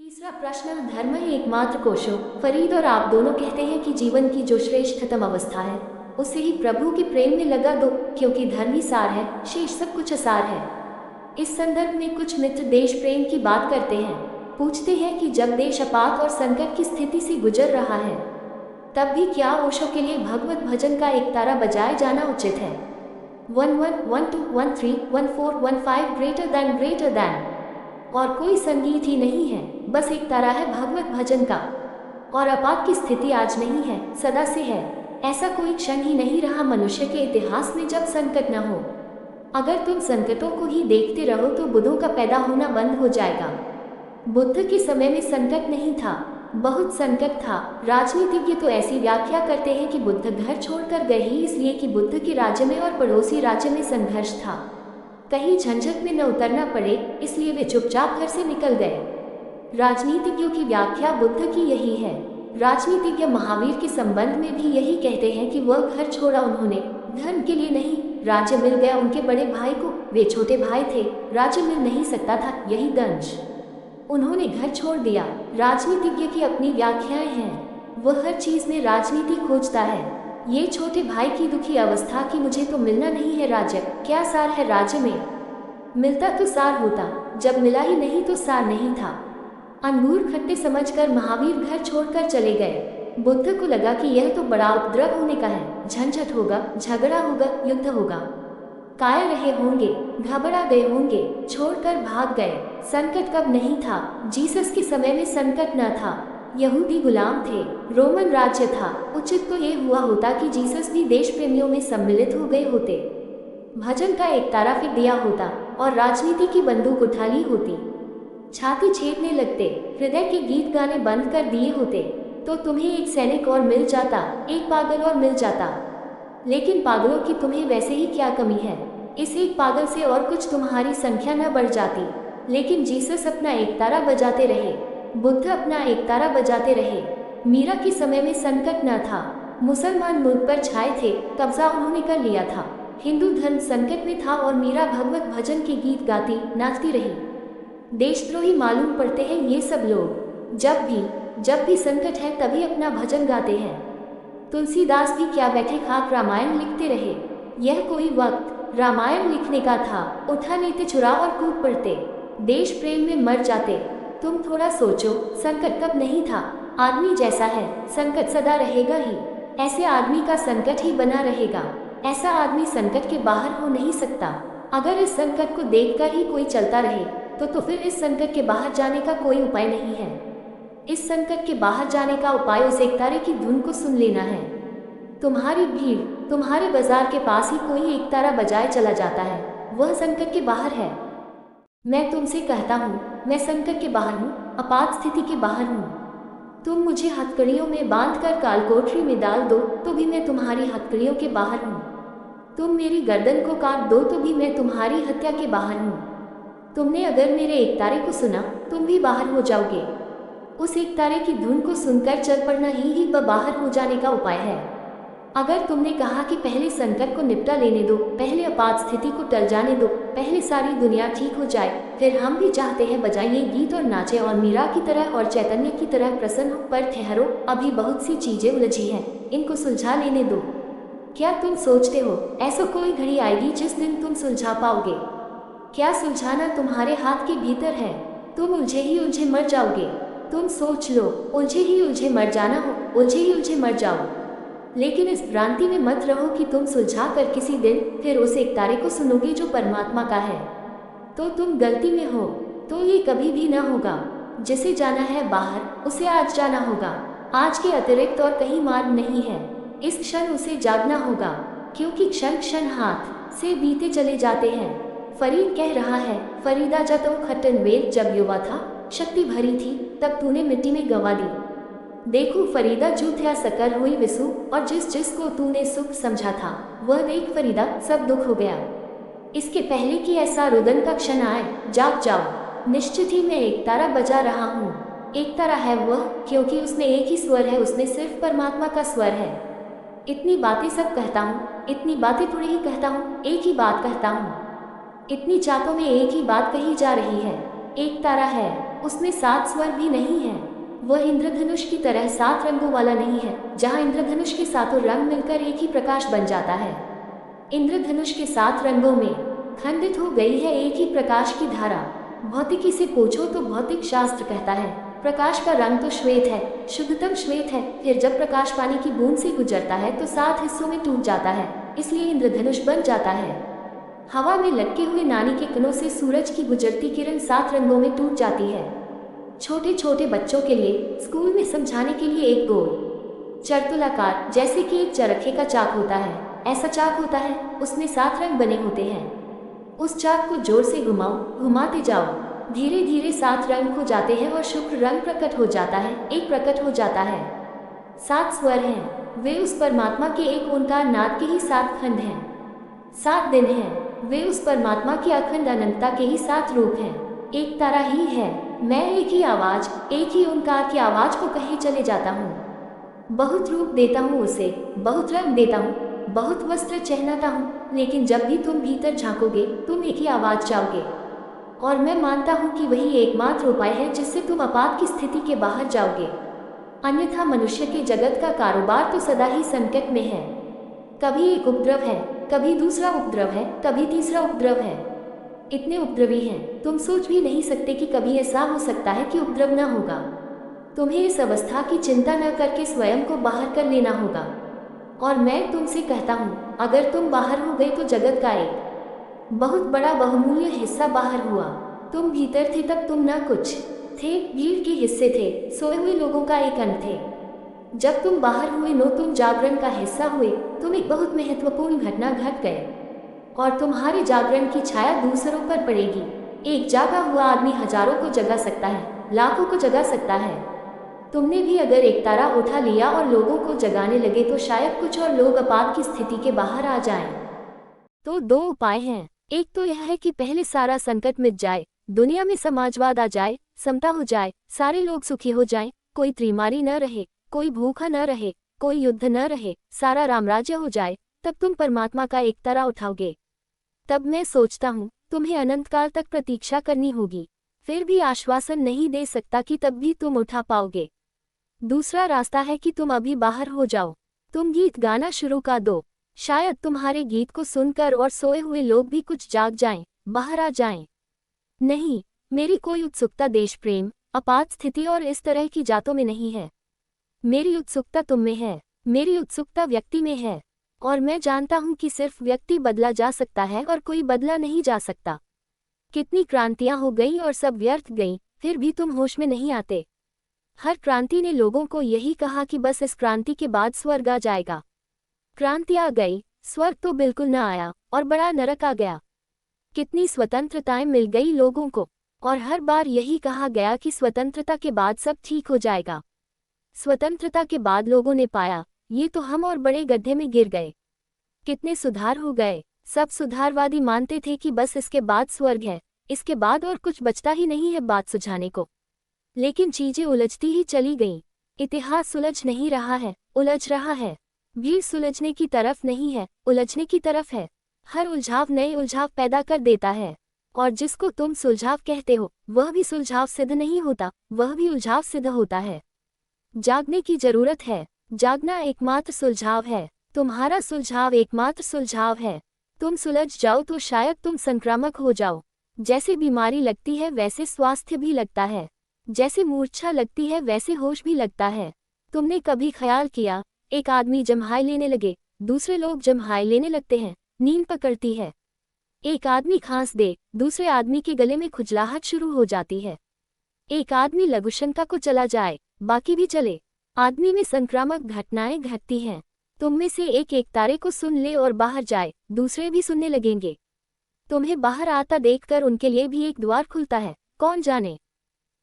तीसरा प्रश्न, धर्म ही एकमात्र कोशो। फरीद और आप दोनों कहते हैं कि जीवन की जो श्रेष्ठतम अवस्था है उसे ही प्रभु के प्रेम में लगा दो, क्योंकि धर्म ही सार है, शेष सब कुछ असार है। इस संदर्भ में कुछ मित्र देश प्रेम की बात करते हैं। पूछते हैं कि जब देश आपात और संकट की स्थिति से गुजर रहा है तब भी क्या ओशो के लिए भगवत भजन का एक तारा बजाए जाना उचित है। 11 12 13 14 15 ग्रेटर दैन और कोई संगीत ही नहीं है, बस एक तारा है भगवत भजन का। और आपात की स्थिति आज नहीं है, सदा से है। ऐसा कोई क्षण ही नहीं रहा मनुष्य के इतिहास में जब संकट न हो। अगर तुम संकटों को ही देखते रहो तो बुद्धों का पैदा होना बंद हो जाएगा। बुद्ध के समय में संकट नहीं था, बहुत संकट था। राजनीतिज्ञ तो ऐसी व्याख्या करते हैं कि बुद्ध घर छोड़कर गए ही इसलिए कि बुद्ध के राज्य में और पड़ोसी राज्य में संघर्ष था, कहीं झंझट में न उतरना पड़े, इसलिए वे चुपचाप घर से निकल गए। राजनीतिज्ञों की व्याख्या बुद्ध की यही है। राजनीतिज्ञ महावीर के संबंध में भी यही कहते हैं कि वह घर छोड़ा उन्होंने धर्म के लिए नहीं, राज्य मिल गया उनके बड़े भाई को, वे छोटे भाई थे, राज्य मिल नहीं सकता था, यही दंश, उन्होंने घर छोड़ दिया। राजनीतिज्ञ की अपनी व्याख्याएं हैं, वह हर चीज में राजनीति खोजता है। ये छोटे भाई की दुखी अवस्था कि मुझे तो मिलना नहीं है राज्य, क्या सार है राज्य में, मिलता तो सार होता, जब मिला ही नहीं तो सार नहीं था। अंगूर खट्टे समझकर महावीर घर छोड़कर चले गए। बुद्ध को लगा कि यह तो बड़ा उपद्रव होने का है, झंझट होगा, झगड़ा होगा, युद्ध होगा, काय रहे होंगे, घबरा गए होंगे, छोड़कर भाग गए। संकट कब नहीं था, जीसस के समय में संकट न था। यहूदी गुलाम थे, रोमन राज्य था, उचित तो ये हुआ होता कि जीसस भी देश प्रेमियों में सम्मिलित हो गए होते, भजन का एक तारा फिर दिया होता और राजनीति की बंदूक उठा ली होती, छाती छेदने लगते, हृदय के गीत गाने बंद कर दिए होते, तो तुम्हें एक सैनिक और मिल जाता, एक पागल और मिल जाता। लेकिन पागलों की तुम्हें वैसे ही क्या कमी है, इस एक पागल से और कुछ तुम्हारी संख्या न बढ़ जाती। लेकिन जीसस अपना एक तारा बजाते रहे, बुद्ध अपना एक तारा बजाते रहे। मीरा के समय में संकट न था, मुसलमान मुल्क पर छाए थे, कब्जा उन्होंने कर लिया था। हिंदू धर्म संकट में था और मीरा भगवत भजन के गीत गाती नाचती रही। देशद्रोही मालूम पड़ते हैं ये सब लोग, जब भी संकट है तभी अपना भजन गाते हैं। तुलसीदास भी क्या बैठे खाक रामायण लिखते रहे। यह कोई वक्त रामायण लिखने का था, उठा लेते चुरा और कूद पड़ते, देश प्रेम में मर जाते। तुम थोड़ा सोचो, संकट कब नहीं था। आदमी जैसा है संकट सदा रहेगा ही, ऐसे आदमी का संकट ही बना रहेगा। ऐसा आदमी संकट के बाहर हो नहीं सकता। अगर इस संकट को देखकर ही कोई चलता रहे तो फिर इस संकट के बाहर जाने का कोई उपाय नहीं है। इस संकट के बाहर जाने का उपाय उस एक तारे की धुन को सुन लेना है। तुम्हारी भीड़, तुम्हारे बाजार के पास ही कोई एक तारा बजाए चला जाता है, वह संकट के बाहर है। मैं तुमसे कहता हूँ, मैं संकट के बाहर हूँ, आपात स्थिति के बाहर हूँ। तुम मुझे हथकड़ियों में बांधकर कालकोठरी में डाल दो तो भी मैं तुम्हारी हथकड़ियों के बाहर हूँ। तुम मेरी गर्दन को काट दो तो भी मैं तुम्हारी हत्या के बाहर हूँ। तुमने अगर मेरे एक तारे को सुना तुम भी बाहर हो जाओगे। उस एक तारे की धुन को सुनकर चल पड़ना ही बाहर हो जाने का उपाय है। अगर तुमने कहा कि पहले संकट को निपटा लेने दो, पहले आपात स्थिति को टल जाने दो, पहले सारी दुनिया ठीक हो जाए, फिर हम भी चाहते हैं बजाइए गीत और नाचे और मीरा की तरह और चैतन्य की तरह प्रसन्न हो, पर ठहरो, अभी बहुत सी चीजें उलझी हैं, इनको सुलझा लेने दो। क्या तुम सोचते हो ऐसा कोई घड़ी आएगी जिस दिन तुम सुलझा पाओगे? क्या सुलझाना तुम्हारे हाथ के भीतर है? तुम उलझे ही उलझे मर जाओगे। तुम सोच लो, उलझे ही उलझे मर जाना हो, उलझे ही उलझे मर जाओ। लेकिन इस भ्रांति में मत रहो कि तुम सुलझा कर किसी दिन फिर उस एक तारे को सुनोगे जो परमात्मा का है, तो तुम गलती में हो। तो ये कभी भी ना होगा। जिसे जाना है बाहर उसे आज जाना होगा। आज के अतिरिक्त और कहीं मार्ग नहीं है। इस क्षण उसे जागना होगा, क्योंकि क्षण क्षण हाथ से बीते चले जाते हैं। फरीद कह रहा है, फरीदा जतो खट्टन वेद, जब युवा था शक्ति भरी थी तब तूने मिट्टी में गंवा दी। देखो फरीदा जूठया सकर हुई विसु, और जिस को तूने सुख समझा था वह देख फरीदा सब दुख हो गया। इसके पहले कि ऐसा रुदन का क्षण आए, जाग जाओ। निश्चित ही मैं एक तारा बजा रहा हूँ। एक तारा है वह, क्योंकि उसमें एक ही स्वर है, उसमें सिर्फ परमात्मा का स्वर है। इतनी बातें सब कहता हूँ, इतनी बातें थोड़ी ही कहता हूँ, एक ही बात कहता हूँ। इतनी चातों में एक ही बात कही जा रही है, एक तारा है। उसमें 7 स्वर भी नहीं है। वह इंद्रधनुष की तरह 7 रंगों वाला नहीं है, जहाँ इंद्रधनुष के सातों रंग मिलकर एक ही प्रकाश बन जाता है। इंद्रधनुष के 7 रंगों में खंडित हो गई है एक ही प्रकाश की धारा। भौतिकी से पूछो तो भौतिक शास्त्र कहता है प्रकाश का रंग तो श्वेत है, शुद्धतम श्वेत है। फिर जब प्रकाश पानी की बूंद से गुजरता है तो 7 हिस्सों में टूट जाता है, इसलिए इंद्रधनुष बन जाता है। हवा में लटके हुए नानी के कणों से सूरज की गुजरती किरण 7 रंगों में टूट जाती है। छोटे छोटे बच्चों के लिए स्कूल में समझाने के लिए एक गोल चरतुलाकार, जैसे कि एक चरखे का चाक होता है, ऐसा चाक होता है, उसमें 7 रंग बने होते हैं। उस चाक को जोर से घुमाओ, घुमाते जाओ, धीरे धीरे 7 रंग हो जाते हैं और शुक्र रंग प्रकट हो जाता है, एक प्रकट हो जाता है। 7 स्वर हैं, वे उस परमात्मा के एक ओंकार नाद के ही 7 खंड हैं। 7 दिन हैं, वे उस परमात्मा की अखंड अनंतता के ही 7 रूप हैं। एक तारा ही है, मैं एक ही आवाज, एक ही ओंकार की आवाज को कहे चले जाता हूँ। बहुत रूप देता हूँ उसे, बहुत रंग देता हूँ, बहुत वस्त्र चहनाता हूँ, लेकिन जब भी तुम भीतर झांकोगे तुम एक ही आवाज चाहोगे। और मैं मानता हूँ कि वही एकमात्र उपाय है जिससे तुम आपात की स्थिति के बाहर जाओगे। अन्यथा मनुष्य के जगत का कारोबार तो सदा ही संकट में है। कभी एक उपद्रव है, कभी दूसरा उपद्रव है, कभी तीसरा उपद्रव है। इतने उपद्रवी हैं, तुम सोच भी नहीं सकते कि कभी ऐसा हो सकता है कि उपद्रव न होगा। तुम्हें इस अवस्था की चिंता न करके स्वयं को बाहर कर लेना होगा। और मैं तुमसे कहता हूँ, अगर तुम बाहर हो गए तो जगत का एक बहुत बड़ा बहुमूल्य हिस्सा बाहर हुआ। तुम भीतर थे तब तुम न कुछ थे, भीड़ के हिस्से थे, सोए हुए लोगों का एक अंत थे। जब तुम बाहर हुए नो तुम जागरण का हिस्सा हुए, तुम एक बहुत महत्वपूर्ण घटना घट गए और तुम्हारे जागरण की छाया दूसरों पर पड़ेगी। एक जागा हुआ आदमी हजारों को जगा सकता है, लाखों को जगा सकता है। तुमने भी अगर एक तारा उठा लिया और लोगों को जगाने लगे तो शायद कुछ और लोग आपात की स्थिति के बाहर आ जाएं। तो 2 उपाय हैं। एक तो यह है कि पहले सारा संकट मिट जाए, दुनिया में समाजवाद आ जाए, समता हो जाए, सारे लोग सुखी हो जाएं, कोई त्रिमारी न रहे, कोई भूखा न रहे, कोई युद्ध न रहे, सारा रामराज्य हो जाए, तब तुम परमात्मा का एक तारा उठाओगे। तब मैं सोचता हूँ तुम्हें अनंत काल तक प्रतीक्षा करनी होगी। फिर भी आश्वासन नहीं दे सकता कि तब भी तुम उठा पाओगे। दूसरा रास्ता है कि तुम अभी बाहर हो जाओ, तुम गीत गाना शुरू कर दो। शायद तुम्हारे गीत को सुनकर और सोए हुए लोग भी कुछ जाग जाएं, बाहर आ जाएं। नहीं, मेरी कोई उत्सुकता देश प्रेम, आपात स्थिति और इस तरह की जातों में नहीं है। मेरी उत्सुकता तुम में है, मेरी उत्सुकता व्यक्ति में है। और मैं जानता हूँ कि सिर्फ व्यक्ति बदला जा सकता है और कोई बदला नहीं जा सकता। कितनी क्रांतियां हो गई और सब व्यर्थ गईं, फिर भी तुम होश में नहीं आते। हर क्रांति ने लोगों को यही कहा कि बस इस क्रांति के बाद स्वर्ग आ जाएगा। क्रांति आ गई, स्वर्ग तो बिल्कुल न आया और बड़ा नरक आ गया। कितनी स्वतंत्रताएं मिल गई लोगों को और हर बार यही कहा गया कि स्वतंत्रता के बाद सब ठीक हो जाएगा। स्वतंत्रता के बाद लोगों ने पाया ये तो हम और बड़े गड्ढे में गिर गए। कितने सुधार हो गए। सब सुधारवादी मानते थे कि बस इसके बाद स्वर्ग है, इसके बाद और कुछ बचता ही नहीं है बात सुझाने को। लेकिन चीजें उलझती ही चली गईं। इतिहास सुलझ नहीं रहा है, उलझ रहा है। भीड़ सुलझने की तरफ नहीं है, उलझने की तरफ है। हर उलझाव नए उलझाव पैदा कर देता है और जिसको तुम सुलझाव कहते हो वह भी सुलझाव सिद्ध नहीं होता, वह भी उलझाव सिद्ध होता है। जागने की जरूरत है, जागना एकमात्र सुलझाव है। तुम्हारा सुलझाव एकमात्र सुलझाव है। तुम सुलझ जाओ तो शायद तुम संक्रामक हो जाओ। जैसे बीमारी लगती है वैसे स्वास्थ्य भी लगता है, जैसे मूर्छा लगती है वैसे होश भी लगता है। तुमने कभी ख्याल किया, एक आदमी जम्हाई लेने लगे, दूसरे लोग जम्हाई लेने लगते हैं, नींद पकड़ती है। एक आदमी खांस दे, दूसरे आदमी के गले में खुजलाहट शुरू हो जाती है। एक आदमी लघुशंका को चला जाए, बाकी भी चले। आदमी में संक्रामक घटनाएं घटती हैं। तुम में से एक एक तारे को सुन ले और बाहर जाए, दूसरे भी सुनने लगेंगे। तुम्हें बाहर आता देखकर उनके लिए भी एक द्वार खुलता है, कौन जाने।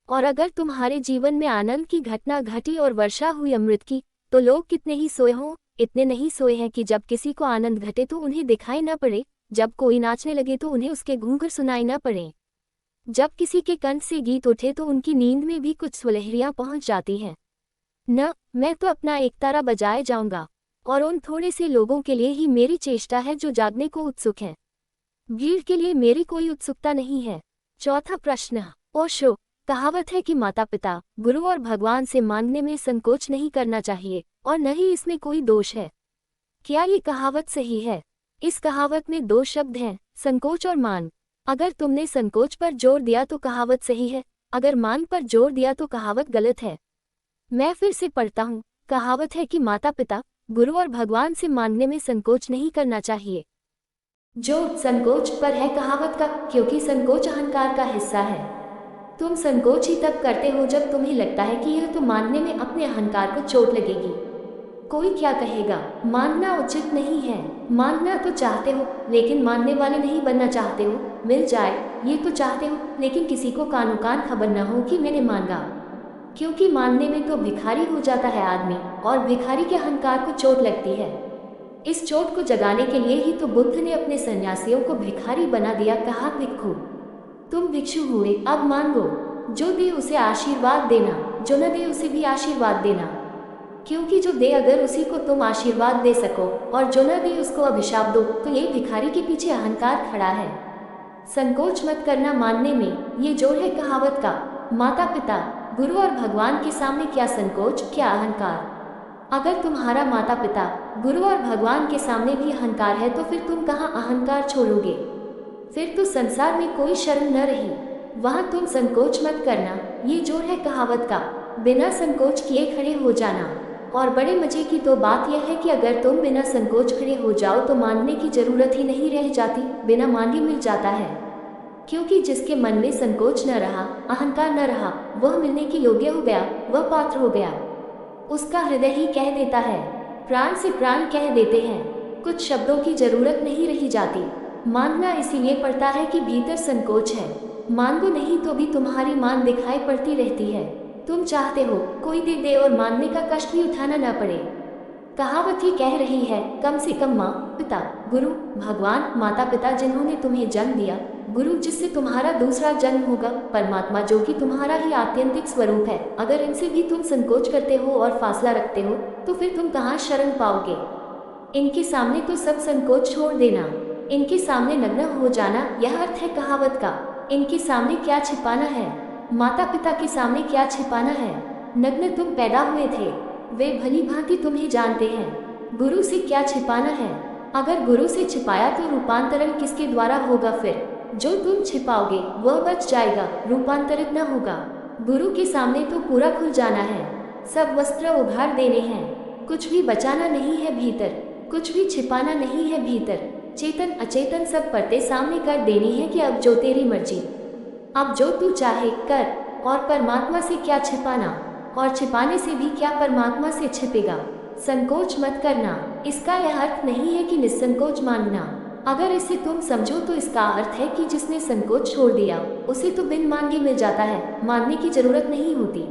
और अगर तुम्हारे जीवन में आनंद की घटना घटी और वर्षा हुई अमृत की, तो लोग कितने ही सोए हों। इतने नहीं सोए हैं कि जब किसी को आनंद घटे तो उन्हें दिखाई न पड़े, जब कोई नाचने लगे तो उन्हें उसके घूंघर सुनाई न पड़े, जब किसी के कंठ से गीत उठे तो उनकी नींद में भी कुछ सुलहरियां पहुंच जाती हैं। न, मैं तो अपना एक तारा बजाए जाऊंगा और उन थोड़े से लोगों के लिए ही मेरी चेष्टा है जो जागने को उत्सुक हैं। भीड़ के लिए मेरी कोई उत्सुकता नहीं है। चौथा प्रश्न, ओशो, कहावत है कि माता पिता, गुरु और भगवान से मांगने में संकोच नहीं करना चाहिए और न ही इसमें कोई दोष है। क्या ये कहावत सही है? इस कहावत में दो शब्द हैं, संकोच और मान। अगर तुमने संकोच पर जोर दिया तो कहावत सही है, अगर मान पर जोर दिया तो कहावत गलत है। मैं फिर से पढ़ता हूँ। कहावत है कि माता पिता, गुरु और भगवान से मांगने में संकोच नहीं करना चाहिए। जो संकोच पर है कहावत का, क्योंकि संकोच अहंकार का हिस्सा है। तुम संकोच ही तब करते हो जब तुम्हें लगता है कि यह तो मानने में अपने अहंकार को चोट लगेगी। कोई क्या कहेगा, मानना उचित नहीं है। मानना तो चाहते हो लेकिन मानने वाले नहीं बनना चाहते हो। मिल जाए ये तो चाहते हो, लेकिन किसी को कानो कान खबर न हो कि मैंने मांगा। क्योंकि मानने में तो भिखारी हो जाता है आदमी, और भिखारी के अहंकार को चोट लगती है। इस चोट को जगाने के लिए ही तो बुद्ध ने अपने सन्यासियों को भिखारी बना दिया। कहा, भिक्षु तुम भिक्षु हुए, अब मांगो। जो दे उसे आशीर्वाद देना, जो न दे उसे भी आशीर्वाद देना। क्योंकि जो दे अगर उसी को तुम आशीर्वाद दे सको, और जो न दे उसको अभिशाप दो, तो ये भिखारी के पीछे अहंकार खड़ा है। संकोच मत करना मानने में, ये जोर है कहावत का। माता पिता, गुरु और भगवान के सामने क्या संकोच, क्या अहंकार। अगर तुम्हारा माता पिता, गुरु और भगवान के सामने भी अहंकार है तो फिर तुम कहाँ अहंकार छोड़ोगे। फिर तो संसार में कोई शर्म न रही। वहाँ तुम संकोच मत करना, ये जोर है कहावत का। बिना संकोच किए खड़े हो जाना। और बड़े मजे की तो बात यह है कि अगर तुम बिना संकोच खड़े हो जाओ तो मानने की जरूरत ही नहीं रह जाती, बिना मांगे मिल जाता है। क्योंकि जिसके मन में संकोच न रहा, अहंकार न रहा, वह मिलने के योग्य हो गया, वह पात्र हो गया। उसका हृदय ही कह देता है, प्राण से प्राण कह देते हैं। कुछ शब्दों की जरूरत नहीं रही जाती। मांगना इसीलिए पड़ता है कि भीतर संकोच है। मांगो नहीं तो भी तुम्हारी मांग दिखाई पड़ती रहती है। तुम चाहते हो कोई दे दे और मांगने का कष्ट भी उठाना न पड़े। कहावत ही कह रही है, कम से कम माँ पिता, गुरु, भगवान, माता पिता जिन्होंने तुम्हें जन्म दिया, गुरु जिससे तुम्हारा दूसरा जन्म होगा, परमात्मा जो कि तुम्हारा ही आत्यंतिक स्वरूप है, अगर इनसे भी तुम संकोच करते हो और फासला रखते हो तो फिर तुम कहाँ शरण पाओगे। इनके सामने तो सब संकोच छोड़ देना, इनके सामने नग्न हो जाना, यह अर्थ है कहावत का। इनके सामने क्या छिपाना है, माता पिता के सामने क्या छिपाना है। नग्न तुम पैदा हुए थे, वे भली भांति तुम्हें जानते हैं। गुरु से क्या छिपाना है। अगर गुरु से छिपाया तो रूपांतरण किसके द्वारा होगा। फिर जो तुम छिपाओगे वह बच जाएगा, रूपांतरित न होगा। गुरु के सामने तो पूरा खुल जाना है, सब वस्त्र उघाड़ देने हैं, कुछ भी बचाना नहीं है भीतर, कुछ भी छिपाना नहीं है भीतर। चेतन अचेतन सब परतें सामने कर देनी है कि अब जो तेरी मर्जी, अब जो तू चाहे कर। और परमात्मा से क्या छिपाना, और छिपाने से भी क्या परमात्मा से छिपेगा। संकोच मत करना, इसका यह अर्थ नहीं है कि निसंकोच मांगना। अगर इसे तुम समझो तो इसका अर्थ है कि जिसने संकोच छोड़ दिया उसे तो बिन मांगे मिल जाता है, मांगने की जरूरत नहीं होती।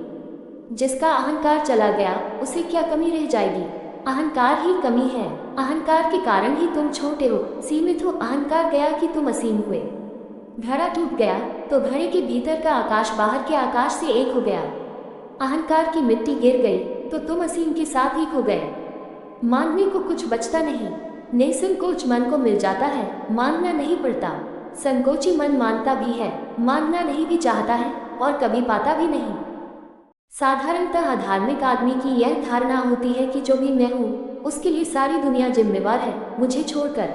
जिसका अहंकार चला गया उसे क्या कमी रह जाएगी। अहंकार ही कमी है, अहंकार के कारण ही तुम छोटे हो, सीमित हो। अहंकार गया कि तुम असीम हुए। घड़ा टूट गया तो घड़े के भीतर का आकाश बाहर के आकाश से एक हो गया। अहंकार की मिट्टी गिर गई तो तुम असीम के साथ एक हो गए। मांगने को कुछ बचता नहीं, निसंकोच मन को मिल जाता है, मांगना नहीं पड़ता। संकोची मन मांगता भी है, मांगना नहीं भी चाहता है और कभी पाता भी नहीं। साधारणतः अधार्मिक आदमी की यह धारणा होती है कि जो भी मैं हूँ उसके लिए सारी दुनिया जिम्मेवार है, मुझे छोड़कर।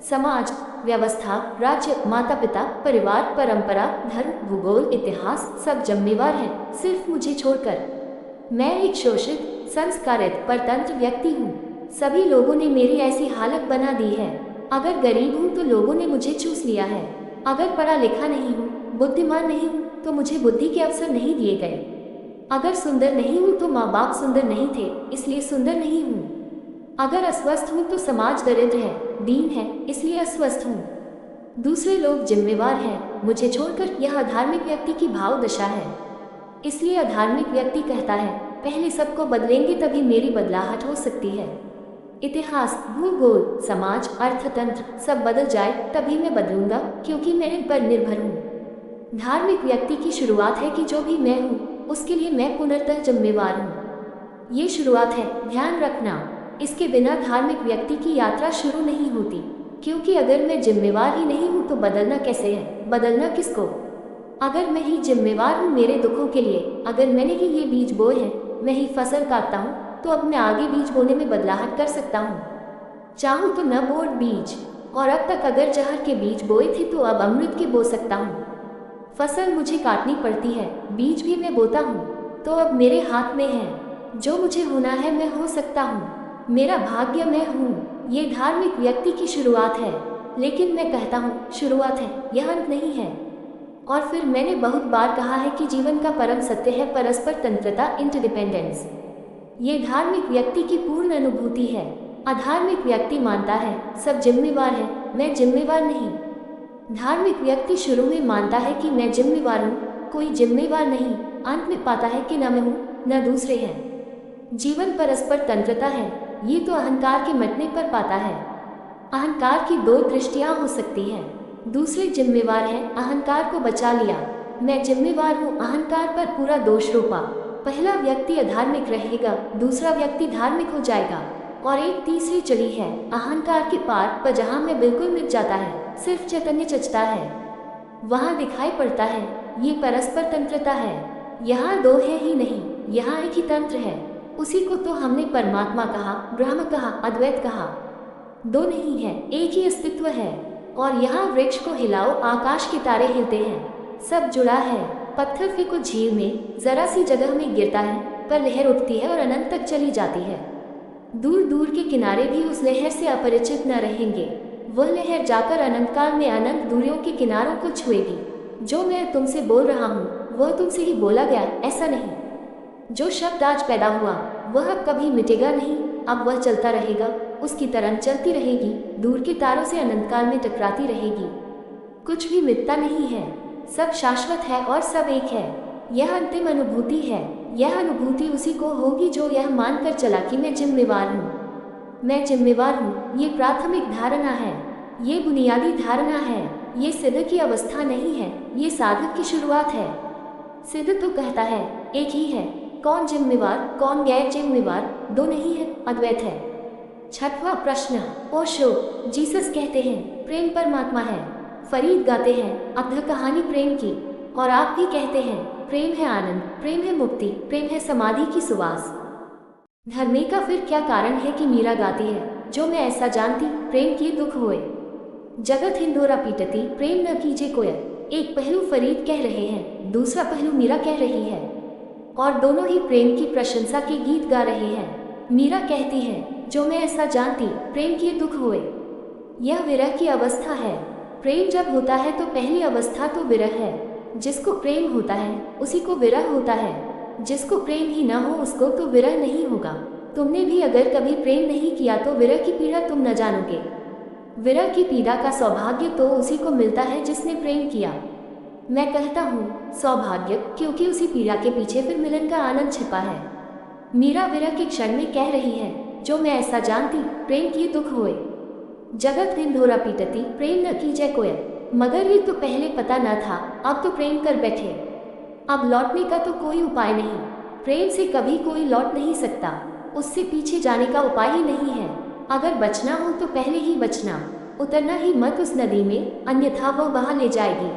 समाज, व्यवस्था, राज्य, माता पिता, परिवार, परंपरा, धर्म, भूगोल, इतिहास सब जिम्मेवार हैं, सिर्फ मुझे छोड़कर। मैं एक शोषित, संस्कारित, परतंत्र व्यक्ति हूँ। सभी लोगों ने मेरी ऐसी हालत बना दी है। अगर गरीब हूँ तो लोगों ने मुझे चूस लिया है। अगर पढ़ा लिखा नहीं हूँ, बुद्धिमान नहीं हूँ तो मुझे बुद्धि के अवसर नहीं दिए गए। अगर सुंदर नहीं हूँ तो माँ बाप सुंदर नहीं थे, इसलिए सुंदर नहीं हूँ। अगर अस्वस्थ हूँ तो समाज दरिद्र है, दीन है, इसलिए अस्वस्थ हूँ। दूसरे लोग जिम्मेवार हैं मुझे छोड़कर, यह अधार्मिक व्यक्ति की भाव दशा है। इसलिए अधार्मिक व्यक्ति कहता है, पहले सबको बदलेंगे तभी मेरी बदलाहट हो सकती है। इतिहास, भूगोल, समाज, अर्थतंत्र सब बदल जाए तभी मैं बदलूंगा, क्योंकि मैं इन पर निर्भर हूँ। धार्मिक व्यक्ति की शुरुआत है कि जो भी मैं हूँ उसके लिए मैं पुनर्तः जिम्मेवार हूँ। ये शुरुआत है, ध्यान रखना। इसके बिना धार्मिक व्यक्ति की यात्रा शुरू नहीं होती, क्योंकि अगर मैं जिम्मेवार ही नहीं हूँ तो बदलना कैसे है, बदलना किसको। अगर मैं ही जिम्मेवार हूँ मेरे दुखों के लिए, अगर मैंने ही ये बीज बोए हैं, मैं ही फसल काटता हूँ, तो अब मैं आगे बीज बोने में बदलाहट कर सकता हूँ। चाहूँ तो न बोए बीज, और अब तक अगर जहर के बीज बोए थे तो अब अमृत के बो सकता हूँ। फसल मुझे काटनी पड़ती है, बीज भी मैं बोता हूँ, तो अब मेरे हाथ में है। जो मुझे होना है मैं हो सकता हूँ, मेरा भाग्य मैं हूँ। ये धार्मिक व्यक्ति की शुरुआत है, लेकिन मैं कहता हूँ शुरुआत है, यह अंत नहीं है। और फिर मैंने बहुत बार कहा है कि जीवन का परम सत्य है परस्पर तंत्रता, इंटरडिपेंडेंस। ये धार्मिक व्यक्ति की पूर्ण अनुभूति है। अधार्मिक व्यक्ति मानता है सब जिम्मेवार है, मैं जिम्मेवार नहीं। धार्मिक व्यक्ति शुरू में मानता है कि मैं जिम्मेवार हूँ, कोई जिम्मेवार नहीं। अंत में पाता है कि न मैं हूँ न दूसरे हैं। जीवन परस्पर तंत्रता है, ये तो अहंकार के मिटने पर पाता है। अहंकार की दो दृष्टियाँ हो सकती हैं। दूसरे जिम्मेवार हैं, अहंकार को बचा लिया। मैं जिम्मेवार हूँ, अहंकार पर पूरा दोष रोपा। पहला व्यक्ति अधार्मिक रहेगा, दूसरा व्यक्ति धार्मिक हो जाएगा। और एक तीसरी चली है अहंकार के पार पर, जहाँ मैं बिल्कुल मिट जाता है, सिर्फ चैतन्य चचता है, वहाँ दिखाई पड़ता है। ये परस्पर तंत्रता है। यहाँ दो है ही नहीं, यहाँ एक ही तंत्र है। उसी को तो हमने परमात्मा कहा, ब्रह्म कहा, अद्वैत कहा। दो नहीं है, एक ही अस्तित्व है। और यहाँ वृक्ष को हिलाओ, आकाश के तारे हिलते हैं, सब जुड़ा है। पत्थर फेंको झील में, जरा सी जगह में गिरता है, पर लहर उठती है और अनंत तक चली जाती है। दूर दूर के किनारे भी उस लहर से अपरिचित न रहेंगे। वह लहर जाकर अनंत काल में अनंत दूरियों के किनारों को छुएगी। जो मैं तुमसे बोल रहा हूँ वह तुमसे ही बोला गया, ऐसा नहीं। जो शब्द आज पैदा हुआ वह अब कभी मिटेगा नहीं, अब वह चलता रहेगा, उसकी तरंग चलती रहेगी, दूर के तारों से अनंत काल में टकराती रहेगी। कुछ भी मिटता नहीं है, सब शाश्वत है और सब एक है। यह अंतिम अनुभूति है। यह अनुभूति उसी को होगी जो यह मानकर चला कि मैं जिम्मेवार हूँ, मैं जिम्मेवार हूँ। ये प्राथमिक धारणा है, ये बुनियादी धारणा है। ये सिद्ध की अवस्था नहीं है, ये साधक की शुरुआत है। सिद्ध तो कहता है एक ही है, कौन जिम्मेवार कौन गैर जिम्मेवार, दो नहीं है, अद्वैत है। छठवां प्रश्न, ओशो। जीसस कहते हैं प्रेम परमात्मा है। फरीद गाते हैं अद्ध कहानी प्रेम की। और आप भी कहते हैं प्रेम है आनंद, प्रेम है मुक्ति, प्रेम है समाधि की सुवास। धर्मे का फिर क्या कारण है कि मीरा गाती है, जो मैं ऐसा जानती प्रेम किए दुख होए, जगत हिंदोरा पीटती प्रेम न कीजे कोयल। एक पहलू फरीद कह रहे हैं, दूसरा पहलू मीरा कह रही है, और दोनों ही प्रेम की प्रशंसा के गीत गा रहे हैं। मीरा कहती है जो मैं ऐसा जानती प्रेम किए दुख होए। यह विरह की अवस्था है। प्रेम जब होता है तो पहली अवस्था तो विरह है। जिसको प्रेम होता है उसी को विरह होता है, जिसको प्रेम ही न हो उसको तो विरह नहीं होगा। तुमने भी अगर कभी प्रेम नहीं किया तो विरह की पीड़ा तुम न जानोगे। विरह की पीड़ा का सौभाग्य तो उसी को मिलता है जिसने प्रेम किया। मैं कहता हूँ सौभाग्य, क्योंकि उसी पीड़ा के पीछे फिर मिलन का आनंद छिपा है। मीरा विरह के क्षण में कह रही है जो मैं ऐसा जानती प्रेम किए दुख होए, जगत हिंदोरा पीटती प्रेम न कीजे कोयल। मगर ये तो पहले पता न था, अब तो प्रेम कर बैठे। अब लौटने का तो कोई उपाय नहीं। प्रेम से कभी कोई लौट नहीं सकता, उससे पीछे जाने का उपाय ही नहीं है। अगर बचना हो तो पहले ही बचना, उतरना ही मत उस नदी में, अन्यथा वह बहा ले जाएगी।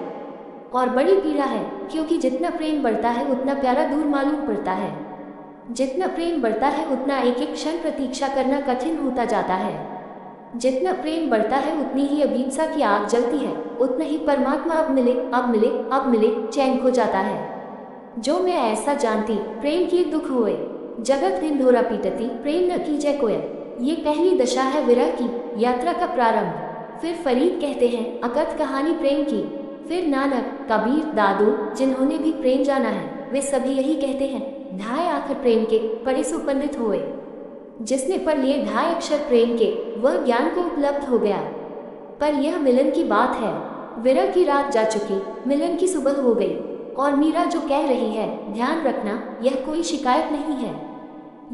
और बड़ी पीड़ा है, क्योंकि जितना प्रेम बढ़ता है उतना प्यारा दूर मालूम पड़ता है। जितना प्रेम बढ़ता है उतना एक एक क्षण प्रतीक्षा करना कठिन होता जाता है। जितना प्रेम बढ़ता है उतनी ही अभीप्सा की आग जलती है, उतना ही परमात्मा अब मिले अब मिले अब मिले चैन खो जाता है। जो मैं ऐसा जानती प्रेम किए दुख होए, जगत हिंदोरा पीटती प्रेम न कीजे कोयल। ये पहली दशा है विरह की यात्रा का प्रारंभ। फिर फरीद कहते हैं अकथ कहानी प्रेम की। फिर नानक, कबीर, दादू जिन्होंने भी प्रेम जाना है वे सभी यही कहते हैं ढाई आखिर प्रेम के पढ़े सो पंडित होए। जिसने पढ़ लिए ढाई अक्षर प्रेम के वह ज्ञान को उपलब्ध हो गया। पर यह मिलन की बात है। विरह की रात जा चुकी, मिलन की सुबह हो गई। और मीरा जो कह रही है ध्यान रखना, यह कोई शिकायत नहीं है,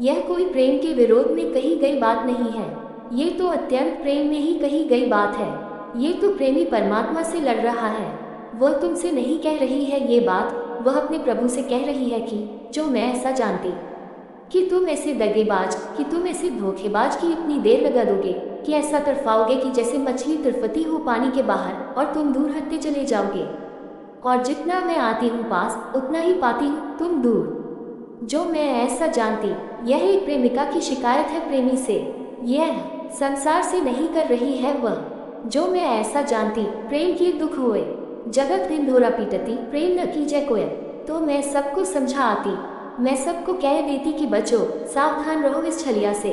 यह कोई प्रेम के विरोध में कही गई बात नहीं है। ये तो अत्यंत प्रेम में ही कही गई बात है। ये तो प्रेमी परमात्मा से लड़ रहा है। वह तुमसे नहीं कह रही है ये बात, वह अपने प्रभु से कह रही है कि जो मैं ऐसा जानती कि तुम ऐसे दगेबाज, कि तुम ऐसे धोखेबाज की इतनी देर लगा दोगे, कि ऐसा तड़फाओगे कि जैसे मछली तड़फती हो पानी के बाहर, और तुम दूर हटते चले जाओगे। और जितना मैं आती हूँ पास उतना ही पाती हूँ तुम दूर। जो मैं ऐसा जानती, यह एक प्रेमिका की शिकायत है प्रेमी से, यह संसार से नहीं कर रही है वह। जो मैं ऐसा जानती, प्रेम की दुख हुए जगत ढिंढोरा पीटती, प्रेम न कीजे कोय। तो मैं सबको समझा आती, मैं सबको कह देती कि बचो, सावधान रहो इस छलिया से,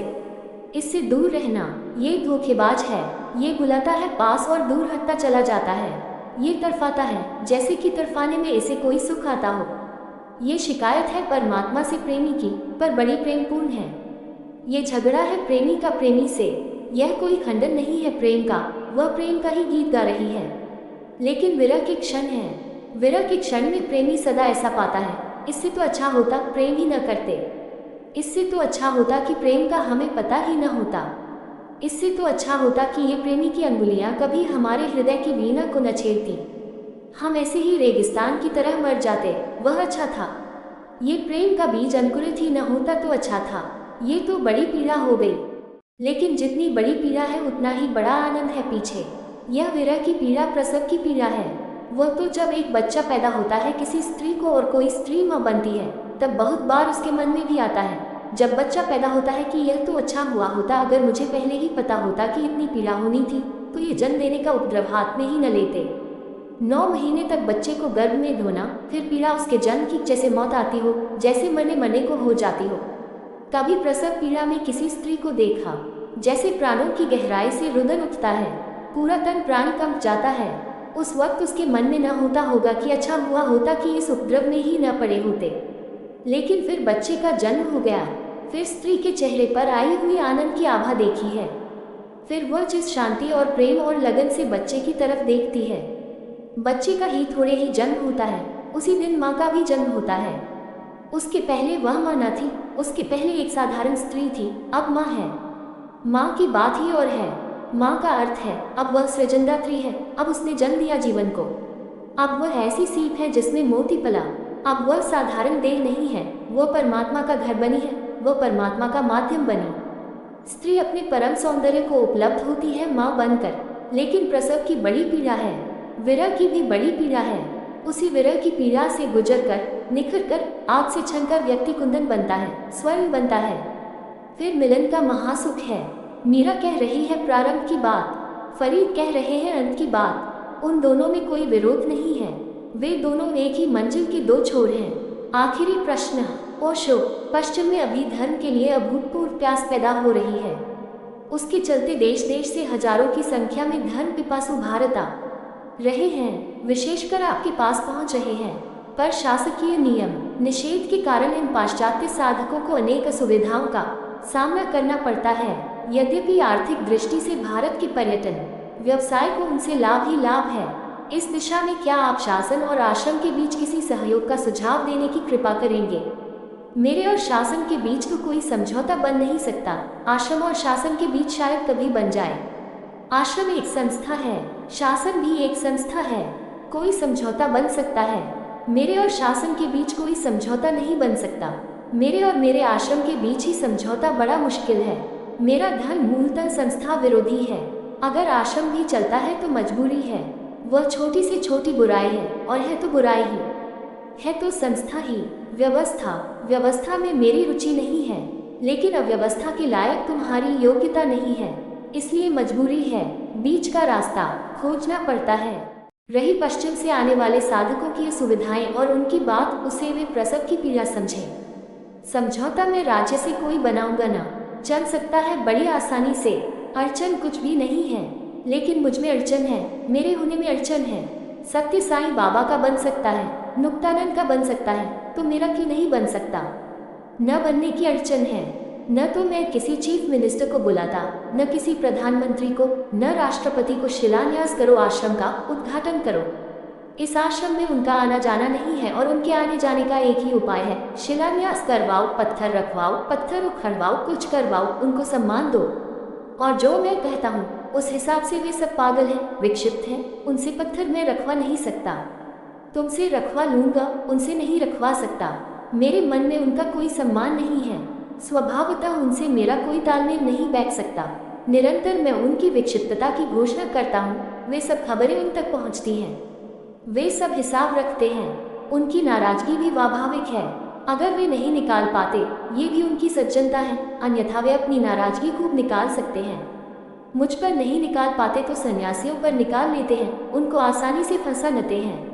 इससे दूर रहना, ये धोखेबाज है, ये बुलाता है पास और दूर हटता चला जाता है, ये तड़फाता है जैसे कि तड़फाने में इसे कोई सुख आता हो। ये शिकायत है परमात्मा से प्रेमी की, पर बड़ी प्रेमपूर्ण है। ये झगड़ा है प्रेमी का प्रेमी से, यह कोई खंडन नहीं है प्रेम का, वह प्रेम का ही गीत गा रही है। लेकिन विरह के क्षण है, विरह के क्षण में प्रेमी सदा ऐसा पाता है, इससे तो अच्छा होता प्रेम ही न करते, इससे तो अच्छा होता कि प्रेम का हमें पता ही न होता, इससे तो अच्छा होता कि ये प्रेमी की अंगुलियां कभी हमारे हृदय की वीणा को न छेड़ती, हम ऐसे ही रेगिस्तान की तरह मर जाते, वह अच्छा था। ये प्रेम का बीज अंकुरित ही न होता तो अच्छा था। ये तो बड़ी पीड़ा हो गई, लेकिन जितनी बड़ी पीड़ा है उतना ही बड़ा आनंद है पीछे। यह विरह की पीड़ा प्रसव की पीड़ा है। वह तो जब एक बच्चा पैदा होता है किसी स्त्री को और कोई स्त्री माँ बनती है, तब बहुत बार उसके मन में भी आता है जब बच्चा पैदा होता है कि यह तो अच्छा हुआ होता अगर मुझे पहले ही पता होता कि इतनी पीड़ा होनी थी, तो ये जन्म देने का उपद्रव हाथ में ही न लेते। 9 महीने तक बच्चे को गर्भ में धोना, फिर पीड़ा उसके जन्म की, जैसे मौत आती हो, जैसे मरने मरने को हो जाती हो। कभी प्रसव पीड़ा में किसी स्त्री को देखा, जैसे प्राणों की गहराई से रुदन उठता है, पूरा तन प्राण कंप जाता है। उस वक्त उसके मन में न होता होगा कि अच्छा हुआ होता कि इस उपद्रव में ही न पड़े होते। लेकिन फिर बच्चे का जन्म हो गया, फिर स्त्री के चेहरे पर आई हुई आनंद की आभा देखी है, फिर वह जिस शांति और प्रेम और लगन से बच्चे की तरफ देखती है। बच्चे का ही थोड़े ही जन्म होता है, उसी दिन माँ का भी जन्म होता है। उसके पहले वह माँ न थी, उसके पहले एक साधारण स्त्री थी, अब माँ है। माँ की बात ही और है। माँ का अर्थ है अब वह सृजनदात्री है, अब उसने जन्म दिया जीवन को। अब वह ऐसी सीप है जिसमें मोती पला। अब वह साधारण देह नहीं है, वह परमात्मा का घर बनी है, वह परमात्मा का माध्यम बनी। स्त्री अपने परम सौंदर्य को उपलब्ध होती है माँ बनकर, लेकिन प्रसव की बड़ी पीड़ा है, विरह की भी बड़ी पीड़ा है। उसी विरह की पीड़ा से गुजर कर, निखर कर, आग से छनकर व्यक्ति कुंदन बनता है, स्वर्ण बनता है। फिर मिलन का महासुख है। मीरा कह रही है प्रारंभ की बात, फरीद कह रहे हैं अंत की बात। उन दोनों में कोई विरोध नहीं है, वे दोनों एक ही मंजिल के दो छोर हैं। आखिरी प्रश्न, ओशो, पश्चिम में अभी धर्म के लिए अभूतपूर्व प्यास पैदा हो रही है। उसके चलते देश देश से हजारों की संख्या में धर्म पिपासु भारत आ रहे हैं, विशेषकर आपके पास पहुंच रहे हैं। पर शासकीय नियम निषेध के कारण इन पाश्चात्य साधकों को अनेक असुविधाओं का सामना करना पड़ता है। यद्यपि आर्थिक दृष्टि से भारत के पर्यटन व्यवसाय को उनसे लाभ ही लाभ है। इस दिशा में क्या आप शासन और आश्रम के बीच किसी सहयोग का सुझाव देने की कृपा करेंगे? मेरे और शासन के बीच तो कोई समझौता बन नहीं सकता, आश्रम और शासन के बीच शायद कभी बन जाए। आश्रम एक संस्था है, शासन भी एक संस्था है, कोई समझौता बन सकता है। मेरे और शासन के बीच कोई समझौता नहीं बन सकता। मेरे और मेरे आश्रम के बीच ही समझौता बड़ा मुश्किल है। मेरा धर्म मूलतः संस्था विरोधी है। अगर आश्रम भी चलता है तो मजबूरी है, वह छोटी से छोटी बुराई है, और है तो बुराई ही है, तो संस्था ही। व्यवस्था में मेरी रुचि नहीं है, लेकिन अव्यवस्था के लायक तुम्हारी योग्यता नहीं है, इसलिए मजबूरी है, बीच का रास्ता खोजना पड़ता है। रही पश्चिम से आने वाले साधकों की सुविधाएं और उनकी बात, उसे वे प्रसव की पीड़ा समझें। समझौता में राज्य से कोई बनाऊंगा ना, चल सकता है बड़ी आसानी से, अड़चन कुछ भी नहीं है, लेकिन मुझ में अड़चन है, मेरे होने में अड़चन है। सत्य साईं बाबा का बन सकता है, मुक्तानंद का बन सकता है, तो मेरा क्यों नहीं बन सकता? न बनने की अड़चन है। न तो मैं किसी चीफ मिनिस्टर को बुलाता, न किसी प्रधानमंत्री को, न राष्ट्रपति को। शिलान्यास करो, आश्रम का उद्घाटन करो। इस आश्रम में उनका आना जाना नहीं है और उनके आने जाने का एक ही उपाय है, शिलान्यास करवाओ, पत्थर रखवाओ, पत्थर उखड़वाओ, कुछ करवाओ, उनको सम्मान दो। और जो मैं कहता हूँ उस हिसाब से वे सब पागल हैं, विक्षिप्त हैं, उनसे पत्थर मैं रखवा नहीं सकता। तुमसे रखवा लूँगा, उनसे नहीं रखवा सकता। मेरे मन में उनका कोई सम्मान नहीं है, स्वभावतः उनसे मेरा कोई तालमेल नहीं बैठ सकता। निरंतर मैं उनकी विक्षिप्तता की घोषणा करता हूँ, वे सब खबरें उन तक पहुँचती हैं। वे सब हिसाब रखते हैं। उनकी नाराजगी भी स्वाभाविक है। अगर वे नहीं निकाल पाते, ये भी उनकी सज्जनता है, अन्यथा वे अपनी नाराजगी खूब निकाल सकते हैं। मुझ पर नहीं निकाल पाते तो सन्यासियों पर निकाल लेते हैं, उनको आसानी से फंसा लेते हैं।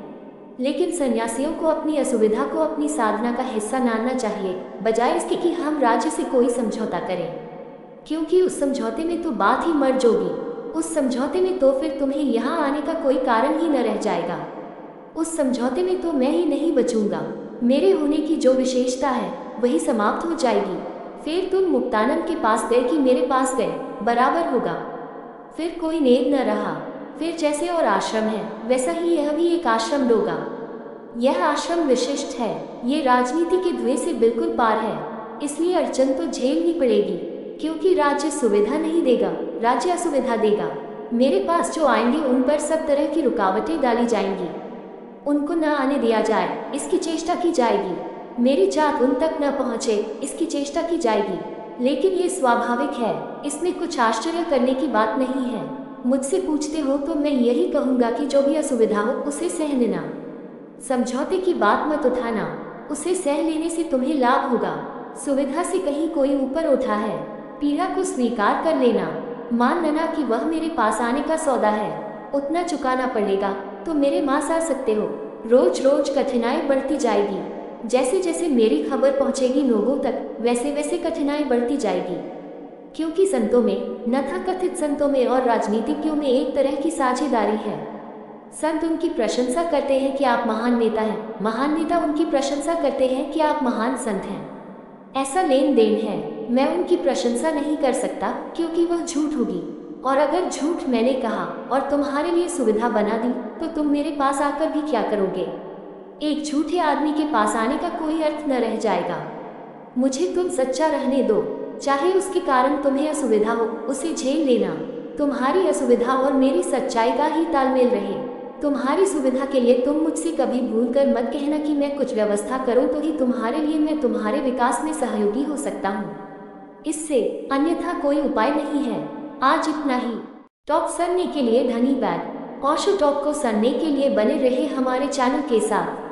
लेकिन सन्यासियों को अपनी असुविधा को अपनी साधना का हिस्सा मानना चाहिए, बजाय इसके कि हम राज्य से कोई समझौता करें, क्योंकि उस समझौते में तो बात ही मर जोगी। उस समझौते में तो फिर तुम्हें यहाँ आने का कोई कारण ही न रह जाएगा। उस समझौते में तो मैं ही नहीं बचूंगा। मेरे होने की जो विशेषता है वही समाप्त हो जाएगी। फिर तुम मुक्तानंद के पास गए कि मेरे पास गए, बराबर होगा। फिर कोई नेम न रहा। फिर जैसे और आश्रम है वैसा ही यह भी एक आश्रम होगा। यह आश्रम विशिष्ट है, ये राजनीति के धुएं से बिल्कुल पार है। इसलिए अड़चन तो झेलनी पड़ेगी, क्योंकि राज्य सुविधा नहीं देगा, राज्य असुविधा देगा। मेरे पास जो आएंगे उन पर सब तरह की रुकावटें डाली जाएंगी। उनको न आने दिया जाए, इसकी चेष्टा की जाएगी। मेरी जात उन तक न पहुँचे, इसकी चेष्टा की जाएगी। लेकिन ये स्वाभाविक है, इसमें कुछ आश्चर्य करने की बात नहीं है। मुझसे पूछते हो तो मैं यही कहूँगा कि जो भी असुविधा हो उसे सह लेना। समझौते की बात मत उठाना, उसे सह लेने से तुम्हें लाभ होगा। सुविधा से कहीं कोई ऊपर उठा है, पीड़ा को स्वीकार कर लेना। मान लेना कि वह मेरे पास आने का सौदा है, उतना चुकाना पड़ेगा तो मेरे पास आ सकते हो। रोज रोज कठिनाई बढ़ती जाएगी। जैसे जैसे मेरी खबर पहुंचेगी लोगों तक, वैसे वैसे कठिनाई बढ़ती जाएगी। क्योंकि संतों में, तथाकथित संतों में और राजनीतिज्ञों में एक तरह की साझेदारी है। संत उनकी प्रशंसा करते हैं कि आप महान नेता हैं, महान नेता उनकी प्रशंसा करते हैं कि आप महान संत हैं। ऐसा लेन देन है। मैं उनकी प्रशंसा नहीं कर सकता क्योंकि वह झूठ होगी, और अगर झूठ मैंने कहा और तुम्हारे लिए सुविधा बना दी तो तुम मेरे पास आकर भी क्या करोगे? एक झूठे आदमी के पास आने का कोई अर्थ न रह जाएगा। मुझे तुम सच्चा रहने दो, चाहे उसके कारण तुम्हें असुविधा हो, उसे झेल लेना। तुम्हारी असुविधा और मेरी सच्चाई का ही तालमेल रहे। तुम्हारी सुविधा के लिए तुम मुझसे कभी भूलकर मत कहना कि मैं कुछ व्यवस्था करूं तो ही तुम्हारे लिए मैं तुम्हारे विकास में सहयोगी हो सकता हूं। इससे अन्यथा कोई उपाय नहीं है। आज इतना ही। टॉप सुनने के लिए धन्यवाद। ओशो टॉप को सुनने के लिए बने रहे हमारे चैनल के साथ।